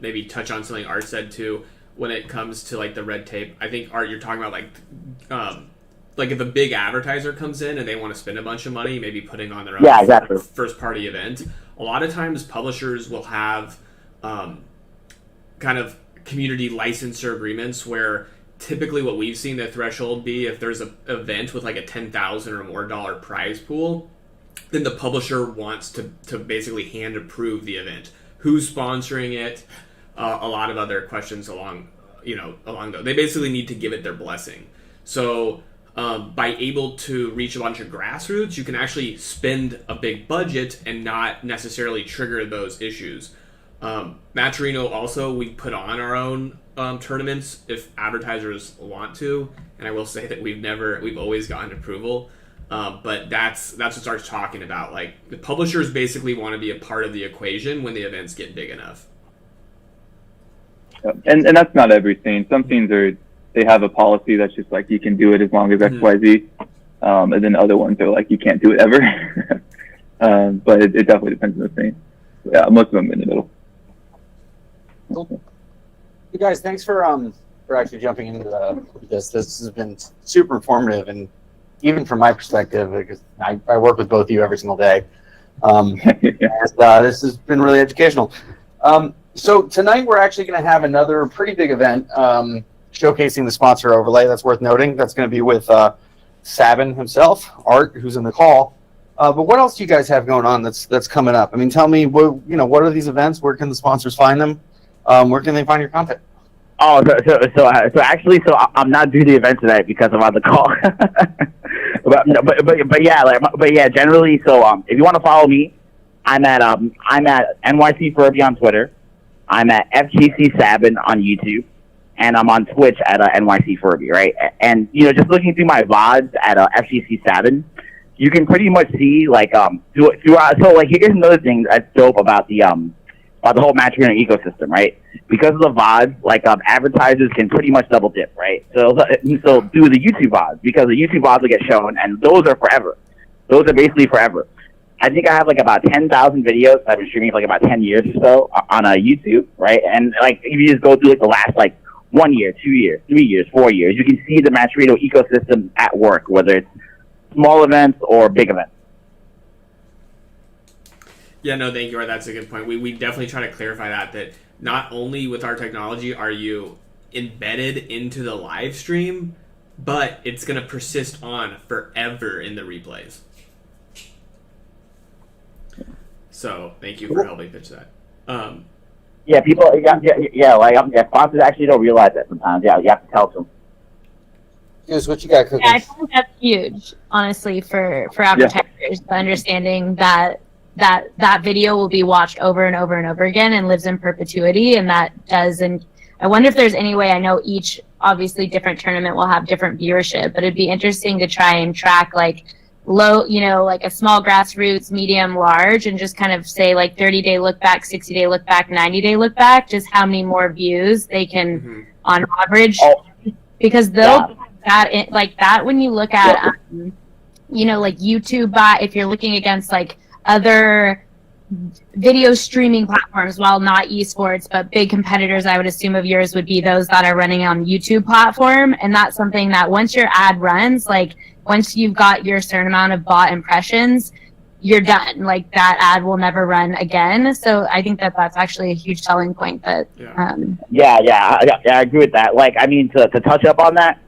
maybe touch on something Art said too. When it comes to like the red tape, I think Art, you're talking about like if a big advertiser comes in and they want to spend a bunch of money, maybe putting on their own first party event. A lot of times publishers will have kind of community licensor agreements where typically what we've seen the threshold be if there's an event with like a $10,000 or more prize pool, then the publisher wants to basically hand approve the event. Who's sponsoring it? A lot of other questions along those. They basically need to give it their blessing. So by able to reach a bunch of grassroots, you can actually spend a big budget and not necessarily trigger those issues. Matcherino also, we put on our own tournaments if advertisers want to, and I will say that we've always gotten approval. But that's what starts talking about. Like the publishers basically want to be a part of the equation when the events get big enough. And that's not every scene. Some scenes they have a policy that's just like you can do it as long as XYZ, and then other ones are like you can't do it ever. But it definitely depends on the scene. Yeah, most of them in the middle. Cool. You guys, thanks for actually jumping into this. This has been super informative, and even from my perspective, because I work with both of you every single day. This has been really educational. So tonight we're actually going to have another pretty big event showcasing the sponsor overlay. That's worth noting. That's going to be with Sabin himself, Art, who's in the call. But what else do you guys have going on that's coming up? I mean, tell me, what are these events? Where can the sponsors find them? Where can they find your content? Oh, so actually, I'm not doing the event tonight because I'm on the call. but yeah, generally. So if you want to follow me, I'm at NYCFurby on Twitter. I'm at FGC Sabin on YouTube, and I'm on Twitch at NYCFurby, right? And just looking through my VODs at FGC Sabin, you can pretty much see like throughout. So like here's another thing that's dope about the whole Matcherino ecosystem, right? Because of the VODs, like advertisers can pretty much double dip, right? So do the YouTube VODs because the YouTube VODs will get shown, and those are forever. Those are basically forever. I think I have like about 10,000 videos I've been streaming for like about 10 years or so on YouTube, right? And like if you just go through like the last like 1 year, 2 years, 3 years, 4 years, you can see the Matcherino ecosystem at work, whether it's small events or big events. Yeah, no, thank you. That's a good point. We definitely try to clarify that not only with our technology are you embedded into the live stream, but it's going to persist on forever in the replays. So thank you for helping pitch that. Yeah, people, sponsors actually don't realize that sometimes. Yeah, you have to tell them. Here's what you got cooking. Yeah, I think that's huge, honestly, for advertisers. The understanding that video will be watched over and over and over again and lives in perpetuity, and that does. And I wonder if there's any way. I know each obviously different tournament will have different viewership, but it'd be interesting to try and track like low, like a small grassroots, medium, large, and just kind of say like 30-day look back, 60-day look back, 90-day look back, just how many more views they can on average, because they'll that when you look at like YouTube if you're looking against like other video streaming platforms, while not esports, but big competitors, I would assume, of yours would be those that are running on YouTube platform. And that's something that once your ad runs, like once you've got your certain amount of bought impressions, you're done. Like that ad will never run again. So I think that that's actually a huge selling point. That I agree with that. Like, I mean, to touch up on that,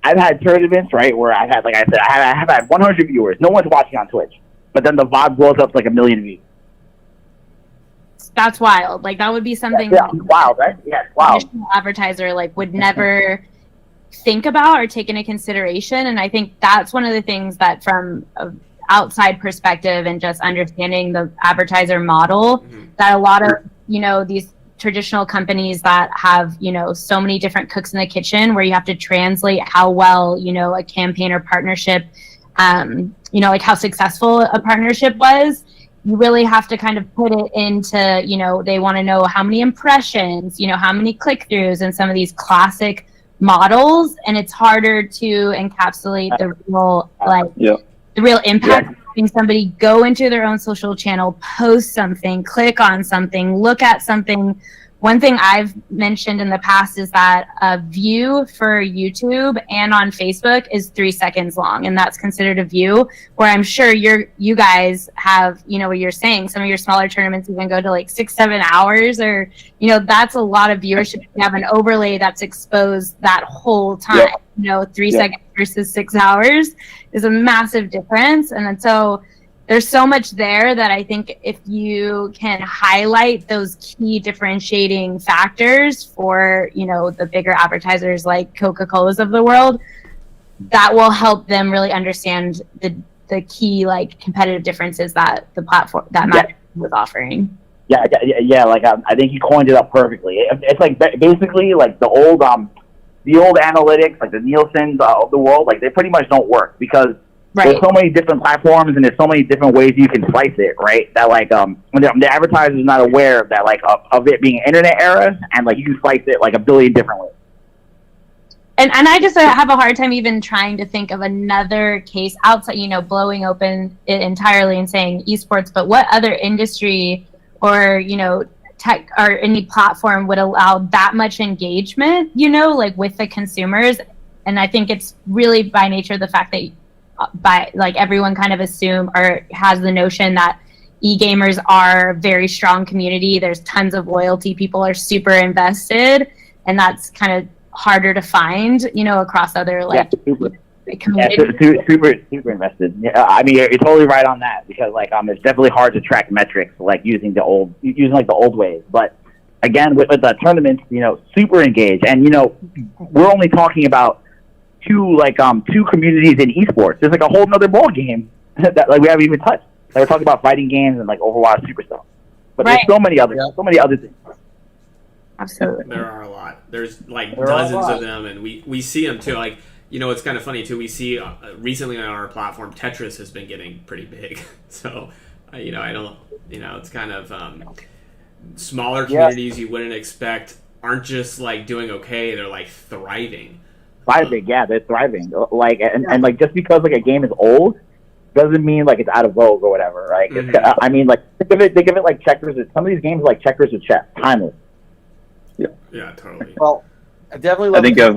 I've had tournaments, right, where I've had, like I said, I have had 100 viewers. No one's watching on Twitch, but then the VOD blows up to like 1 million views. That's wild. Like that would be something wild, right? Yeah, wow. Advertiser like would never think about or take into consideration. And I think that's one of the things that from outside perspective and just understanding the advertiser model, that a lot of, you know, these traditional companies that have, you know, so many different cooks in the kitchen where you have to translate how well, you know, a campaign or partnership, you know, like how successful a partnership was, you really have to kind of put it into, you know, they want to know how many impressions, you know, how many click-throughs and some of these classic models. And it's harder to encapsulate the real, the real impact of having somebody go into their own social channel, post something, click on something, look at something. One thing I've mentioned in the past is that a view for YouTube and on Facebook is 3 seconds long, and that's considered a view, where I'm sure you guys have, you know, what you're saying, some of your smaller tournaments even go to like 6-7 hours, or, you know, that's a lot of viewership. You have an overlay that's exposed that whole time, you know, 3 seconds versus 6 hours is a massive difference. And then so there's so much there that I think if you can highlight those key differentiating factors for, you know, the bigger advertisers like Coca-Cola's of the world, that will help them really understand the key like competitive differences that the platform that Matcherino was offering. Like I think you coined it up perfectly. It's like basically like the old analytics, like the Nielsen's of the world, like they pretty much don't work because there's so many different platforms and there's so many different ways you can slice it, right? That like when the advertiser is not aware of that, like of it being an internet era, and like you can slice it like a billion different ways. And I just have a hard time even trying to think of another case outside, you know, blowing open it entirely and saying esports, but what other industry or, you know, tech or any platform would allow that much engagement, you know, like with the consumers. And I think it's really by nature the fact that by like everyone kind of assume or has the notion that e-gamers are a very strong community. There's tons of loyalty. People are super invested, and that's kind of harder to find, you know, across other like communities. Super invested. Yeah, I mean, you're totally right on that because like it's definitely hard to track metrics like using the old ways. But again, with the tournaments, you know, super engaged, and you know, we're only talking about two communities in esports. There's like a whole nother ball game that like we haven't even touched. Like we're talking about fighting games and like Overwatch Super stuff. But there's so many other things. Absolutely. There are a lot. There's like dozens of them, and we see them too. Like, you know, it's kind of funny too. We see recently on our platform, Tetris has been getting pretty big. So, you know, I don't, you know, it's kind of smaller communities you wouldn't expect aren't just like doing okay. They're like thriving. They're thriving. Like and like just because like a game is old doesn't mean like it's out of vogue or whatever, right? I mean, like think of it like checkers. Some of these games are like checkers with chess, timeless. Yeah, totally. Well, I definitely love. I think of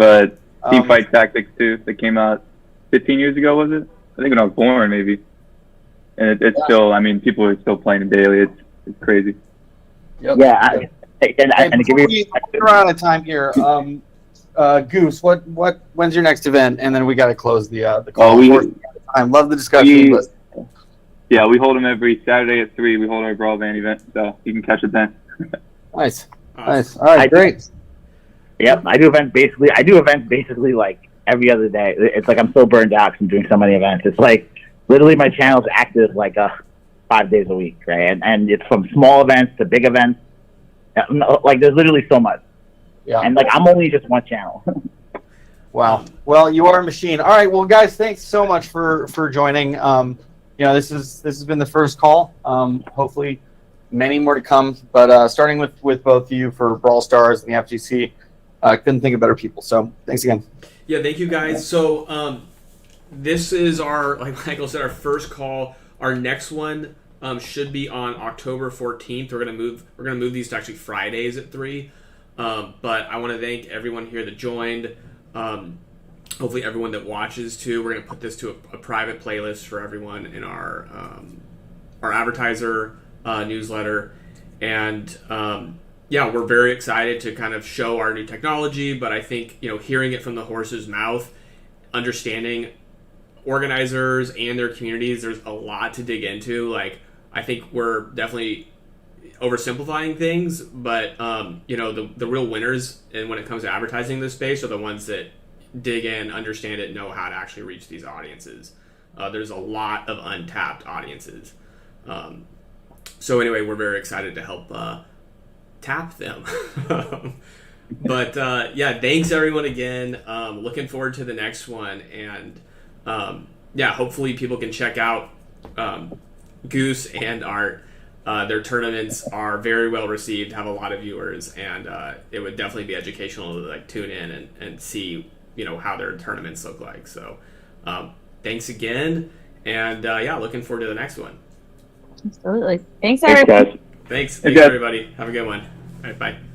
Teamfight Tactics too. That came out 15 years ago, was it? I think when I was born, maybe. And it's still. I mean, people are still playing it daily. It's crazy. Yep. Yeah, and we're out of time here. Goose, when's your next event? And then we got to close the call. I love the discussion. Yeah, we hold them every Saturday at 3. We hold our broadband event, so you can catch it then. Nice. All right, great. Yep, I do events basically like every other day. It's like I'm so burned out because I'm doing so many events. It's like literally my channel's active like 5 days a week, right? And it's from small events to big events. Like there's literally so much. Yeah. And like I'm only just one channel. Wow. Well, you are a machine. All right. Well, guys, thanks so much for joining. You know, this has been the first call. Hopefully, many more to come. But starting with both of you for Brawl Stars and the FGC, couldn't think of better people. So thanks again. Yeah, thank you guys. So this is our, like Michael said, our first call. Our next one should be on October 14th. We're gonna move these to actually Fridays at 3. But I want to thank everyone here that joined. Hopefully everyone that watches too. We're gonna put this to a private playlist for everyone in our advertiser newsletter, and we're very excited to kind of show our new technology. But I think hearing it from the horse's mouth, understanding organizers and their communities, there's a lot to dig into. Like, I think we're definitely oversimplifying things, but the real winners, and when it comes to advertising this space, are the ones that dig in, understand it, know how to actually reach these audiences. There's a lot of untapped audiences. So anyway, we're very excited to help tap them. But thanks everyone again. Looking forward to the next one, and hopefully people can check out Goose and Art. Their tournaments are very well received, have a lot of viewers, and it would definitely be educational to like tune in and see how their tournaments look like. So thanks again, and looking forward to the next one. Absolutely. Thanks Thanks, everybody. guys. Thanks Hey, guys. everybody. Have a good one. All right, bye.